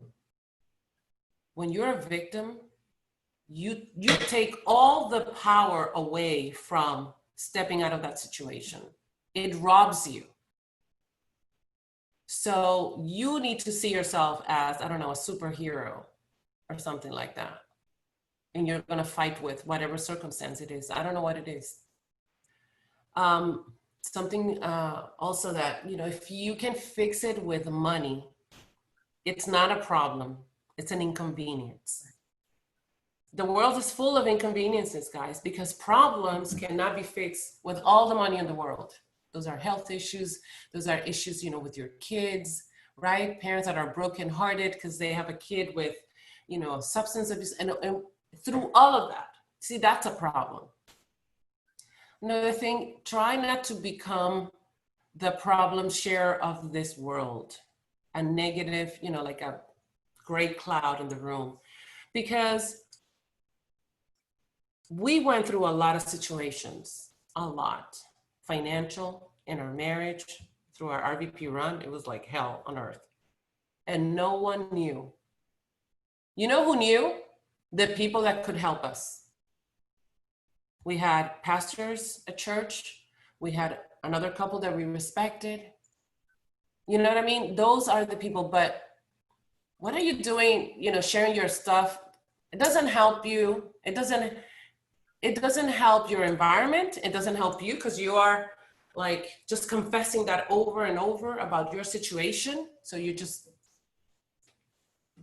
When you're a victim, you take all the power away from stepping out of that situation. It robs you. So you need to see yourself as, I don't know, a superhero or something like that. And you're going to fight with whatever circumstance it is. I don't know what it is. Something also that, you know, if you can fix it with money, it's not a problem. It's an inconvenience. The world is full of inconveniences, guys, because problems cannot be fixed with all the money in the world. Those are health issues. Those are issues, you know, with your kids, right? Parents that are brokenhearted because they have a kid with, you know, substance abuse, and through all of that. See, that's a problem. Another thing, try not to become the problem share of this world, a negative, you know, like a gray cloud in the room, because we went through a lot of situations, a lot, financial, in our marriage, through our RVP run. It was like hell on earth, and no one knew. You know who knew? The people that could help us. We had pastors at church. We had another couple that we respected. You know what I mean? Those are the people, but what are you doing, you know, sharing your stuff? It doesn't help you. It doesn't help your environment. It doesn't help you because you are like just confessing that over and over about your situation. So you just,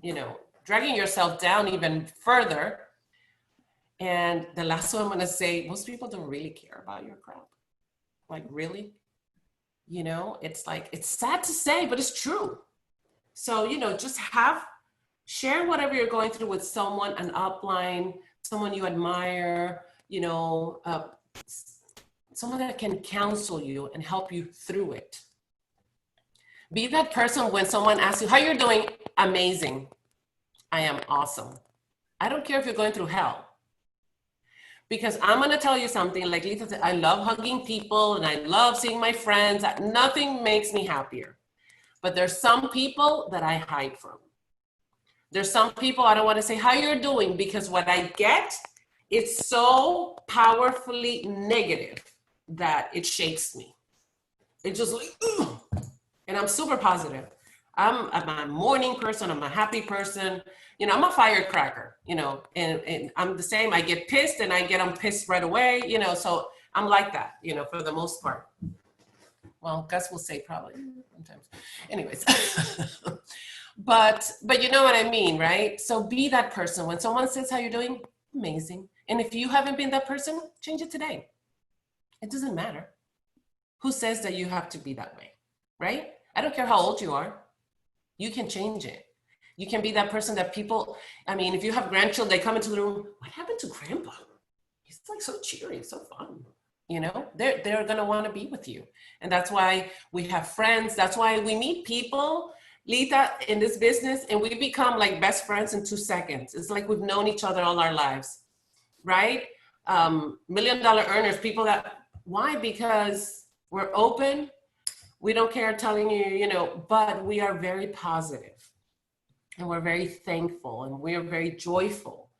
you know, dragging yourself down even further. And the last one I'm going to say, most people don't really care about your crap. Like, really? You know, it's like, it's sad to say, but it's true. So, you know, just share whatever you're going through with someone, an upline, someone you admire, you know, someone that can counsel you and help you through it. Be that person when someone asks you, how you're doing? Amazing. I am awesome. I don't care if you're going through hell. Because I'm going to tell you something, like Lisa said, I love hugging people and I love seeing my friends. Nothing makes me happier. But there's some people that I hide from. There's some people I don't want to say how you're doing, because what I get, it's so powerfully negative that it shakes me. It just like, ugh. And I'm super positive. I'm a morning person. I'm a happy person. You know, I'm a firecracker, you know, and I'm the same. I get pissed and I get pissed right away, you know, so I'm like that, you know, for the most part. Well, Gus will say probably sometimes. Anyways, but you know what I mean, right? So be that person. When someone says how you're doing, amazing. And if you haven't been that person, change it today. It doesn't matter. Who says that you have to be that way, right? I don't care how old you are. You can change it. You can be that person that people, I mean, if you have grandchildren, they come into the room, what happened to grandpa? He's like so cheery, so fun. You know, they're gonna wanna be with you. And that's why we have friends. That's why we meet people, Lita, in this business, and we become like best friends in 2 seconds. It's like we've known each other all our lives, right? $1 million earners, people that, why? Because we're open. We don't care telling you, you know, but we are very positive. And we're very thankful and we're very joyful.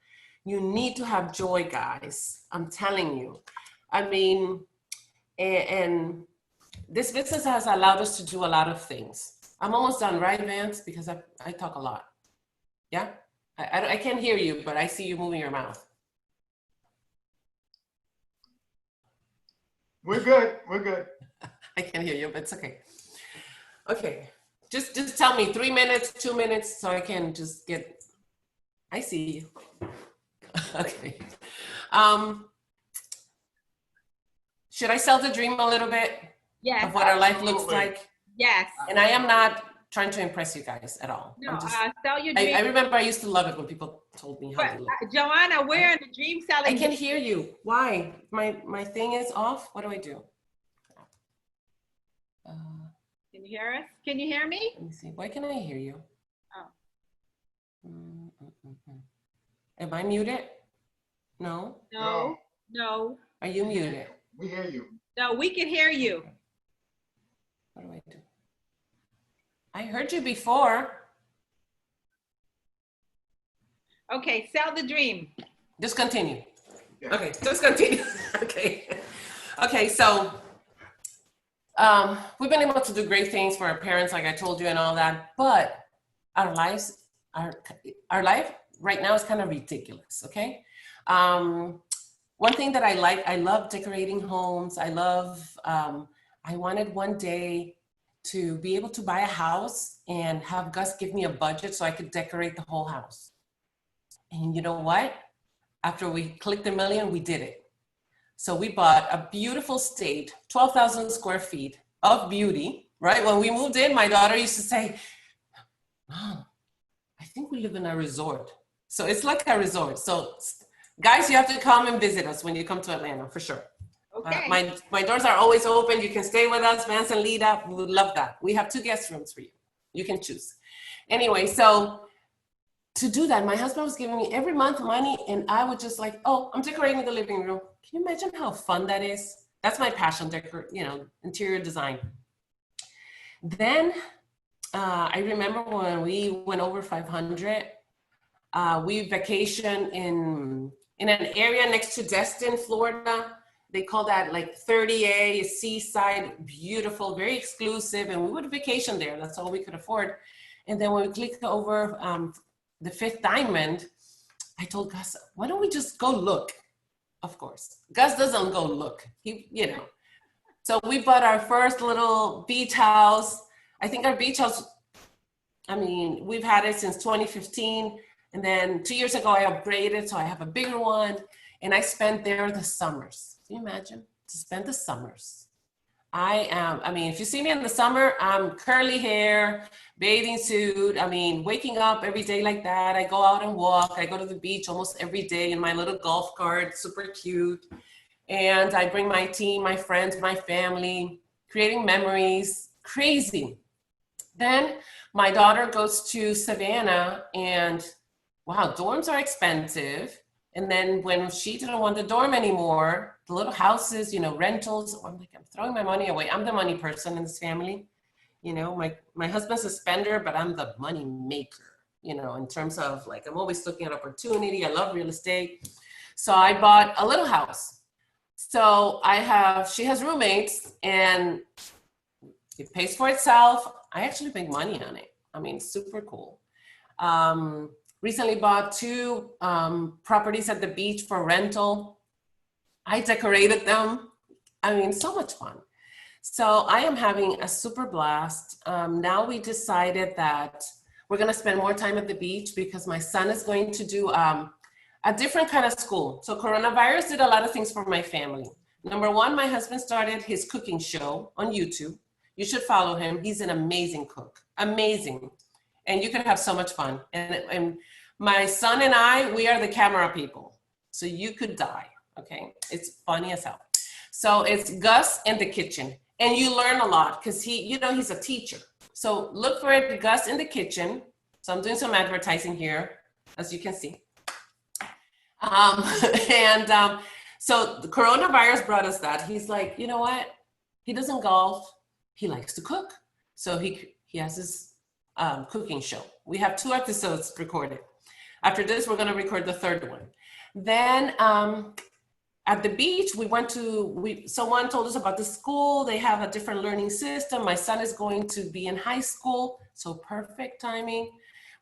You need to have joy, guys. I'm telling you. I mean, and this business has allowed us to do a lot of things. I'm almost done, right, Vance? Because I talk a lot. Yeah? I can't hear you, but I see you moving your mouth. We're good. We're good. I can't hear you, but it's okay. Okay. Just tell me 3 minutes, 2 minutes, so I can just get, I see you. Okay. Should I sell the dream a little bit? Yes. Of what our life looks like? Yes. And I am not trying to impress you guys at all. No, sell your dream. I remember I used to love it when people told me how they look. Joanna, we're in the dream selling. I can't hear you. Why? My thing is off. What do I do? Can you hear us? Can you hear me? Let me see. Why can I hear you? Oh. Am I muted? No? No. Are you muted? We hear you. No, we can hear you. What do I do? I heard you before. Okay, sell the dream. Just continue. Yeah. Okay, just continue. Okay. Okay, so we've been able to do great things for our parents, like I told you, and all that, but our life right now is kind of ridiculous, okay? One thing that I love decorating homes. I wanted one day to be able to buy a house and have Gus give me a budget so I could decorate the whole house. And you know what? After we clicked $1 million, we did it. So we bought a beautiful estate, 12,000 square feet of beauty, right? When we moved in, my daughter used to say, Mom, I think we live in a resort. So it's like a resort. So guys, you have to come and visit us when you come to Atlanta, for sure. Okay. My doors are always open. You can stay with us, Vance and Lita. We would love that. We have 2 guest rooms for you. You can choose. Anyway, so to do that, my husband was giving me every month money, and I would just like, oh, I'm decorating the living room. Can you imagine how fun that is? That's my passion, interior design. Then I remember when we went over 500, we vacationed in an area next to Destin, Florida. They call that like 30A, seaside, beautiful, very exclusive. And we would vacation there. That's all we could afford. And then when we clicked over the 5th diamond, I told Gus, why don't we just go look? Of course, Gus doesn't go look. So we bought our first little beach house. I think our beach house, we've had it since 2015. And then 2 years ago, I upgraded, so I have a bigger one. And I spent there the summers. Can you imagine? To spend the summers. I mean, if you see me in the summer, I'm curly hair, bathing suit. I mean, waking up every day like that. I go out and walk. I go to the beach almost every day in my little golf cart, super cute. And I bring my team, my friends, my family, creating memories, crazy. Then my daughter goes to Savannah, and wow, dorms are expensive. And then when she didn't want the dorm anymore, the little houses, you know, rentals, I'm like, I'm throwing my money away. I'm the money person in this family. You know, my husband's a spender, but I'm the money maker, you know, in terms of like, I'm always looking at opportunity. I love real estate. So I bought a little house. So she has roommates, and it pays for itself. I actually make money on it. I mean, super cool. Recently bought 2 properties at the beach for rental. I decorated them. I mean, so much fun. So I am having a super blast. Now we decided that we're gonna spend more time at the beach because my son is going to do a different kind of school. So coronavirus did a lot of things for my family. Number one, my husband started his cooking show on YouTube. You should follow him. He's an amazing cook, amazing. And you can have so much fun. And my son and I, we are the camera people. So you could die, okay? It's funny as hell. So it's Gus in the Kitchen. And you learn a lot because he's a teacher. So look for it, Gus in the Kitchen. So I'm doing some advertising here, as you can see. So the coronavirus brought us that. He's like, you know what? He doesn't golf. He likes to cook. So he has his cooking show. We have 2 episodes recorded. After this, we're gonna record the 3rd one. Then at the beach, someone told us about the school. They have a different learning system. My son is going to be in high school, so perfect timing.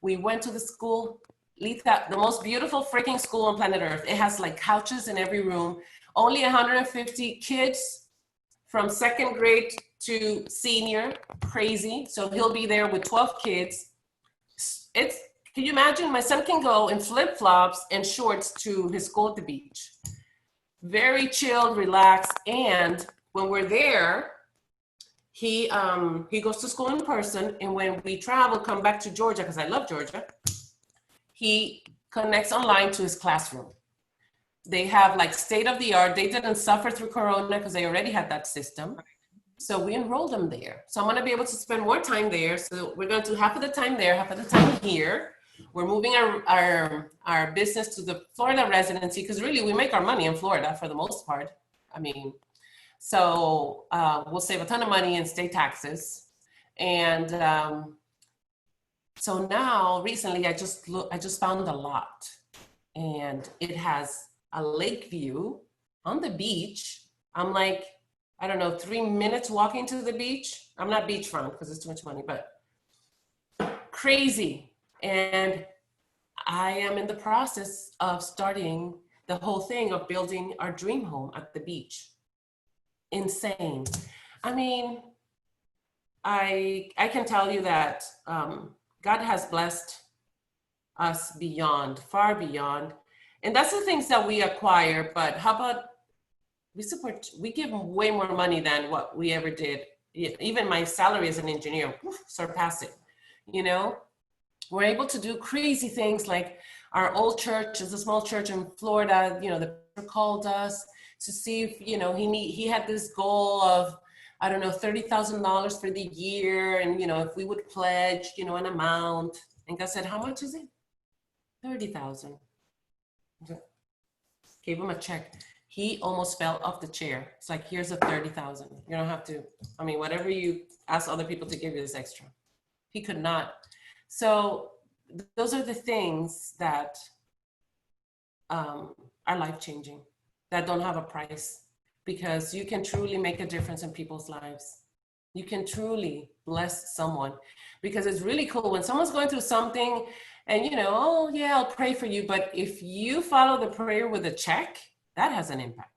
We went to the school, Letha, the most beautiful freaking school on planet Earth. It has like couches in every room. Only 150 kids from 2nd grade to senior, crazy. So he'll be there with 12 kids. Can you imagine? My son can go in flip-flops and shorts to his school at the beach. Very chilled, relaxed. And when we're there, he goes to school in person. And when we travel, come back to Georgia, because I love Georgia, he connects online to his classroom. They have like state of the art. They didn't suffer through Corona because they already had that system. So we enrolled them there. So I'm gonna be able to spend more time there. So we're gonna do half of the time there, half of the time here. We're moving our business to the Florida residency because really we make our money in Florida for the most part. I mean, so we'll save a ton of money in state taxes. And so now recently I just found a lot, and it has a lake view on the beach. I'm like, I don't know, 3 minutes walking to the beach. I'm not beachfront because it's too much money, but crazy. And I am in the process of starting the whole thing of building our dream home at the beach. Insane. I mean, I can tell you that God has blessed us beyond, far beyond. And that's the things that we acquire, but how about we give way more money than what we ever did. Even my salary as an engineer, surpass it, you know? We're able to do crazy things like our old church is a small church in Florida, you know, the pastor called us to see if, you know, he had this goal of, I don't know, $30,000 for the year. And, you know, if we would pledge, you know, an amount. And God said, how much is it? 30,000. Gave him a check. He almost fell off the chair. It's like, here's a 30,000. You don't have to, I mean, whatever you ask other people to give you is extra. He could not. So those are the things that are life-changing, that don't have a price, because you can truly make a difference in people's lives. You can truly bless someone, because it's really cool when someone's going through something and, you know, oh yeah, I'll pray for you. But if you follow the prayer with a check, that has an impact.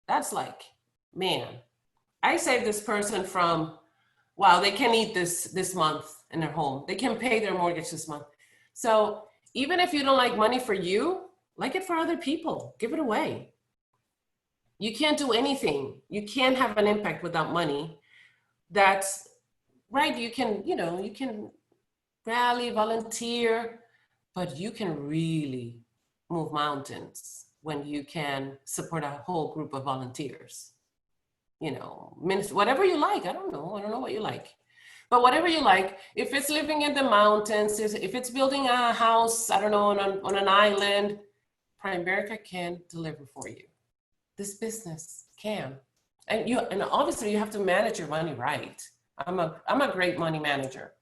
That's like, man, I saved this person from, wow, they can eat this month in their home. They can pay their mortgage this month. So even if you don't like money for you, like it for other people, give it away. You can't do anything. You can't have an impact without money. That's right. You can, you can rally, volunteer, but you can really move mountains when you can support a whole group of volunteers. Whatever you like. I don't know what you like. But whatever you like, if it's living in the mountains, if it's building a house, I don't know, on an island, Primerica can deliver for you. This business can. And obviously you have to manage your money right. I'm a great money manager.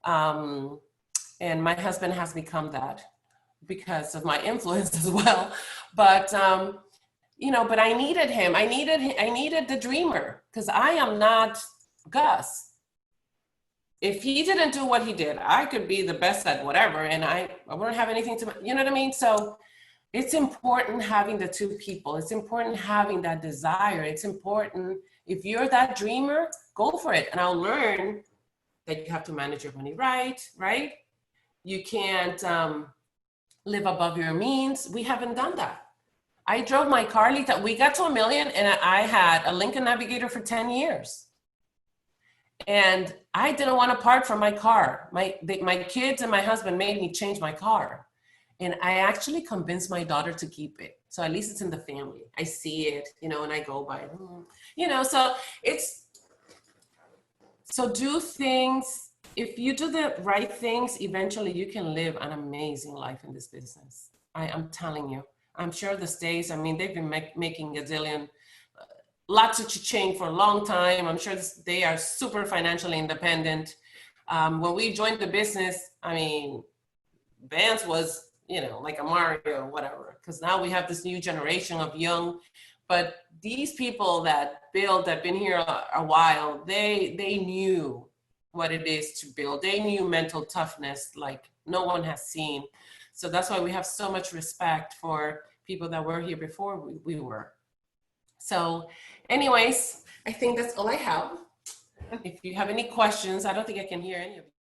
And my husband has become that because of my influence as well. But but I needed him. I needed the dreamer, because I am not Gus. If he didn't do what he did, I could be the best at whatever, and I wouldn't have anything to, you know what I mean? So it's important having the two people. It's important having that desire. It's important, if you're that dreamer, go for it. And I'll learn that you have to manage your money right? You can't live above your means. We haven't done that. I drove my car, we got to $1 million, and I had a Lincoln Navigator for 10 years. And I didn't want to part from my car. My kids and my husband made me change my car. And I actually convinced my daughter to keep it. So at least it's in the family. I see it, and I go by it. So do things. If you do the right things, eventually you can live an amazing life in this business. I'm telling you. I'm sure the States, they've been making a zillion, lots of cha-ching for a long time. I'm sure they are super financially independent. When we joined the business, Vance was, like a Mario or whatever, because now we have this new generation of young, but these people that been here a while, they knew what it is to build. They knew mental toughness like no one has seen. So that's why we have so much respect for people that were here before we were. So anyways, I think that's all I have. If you have any questions, I don't think I can hear any of you.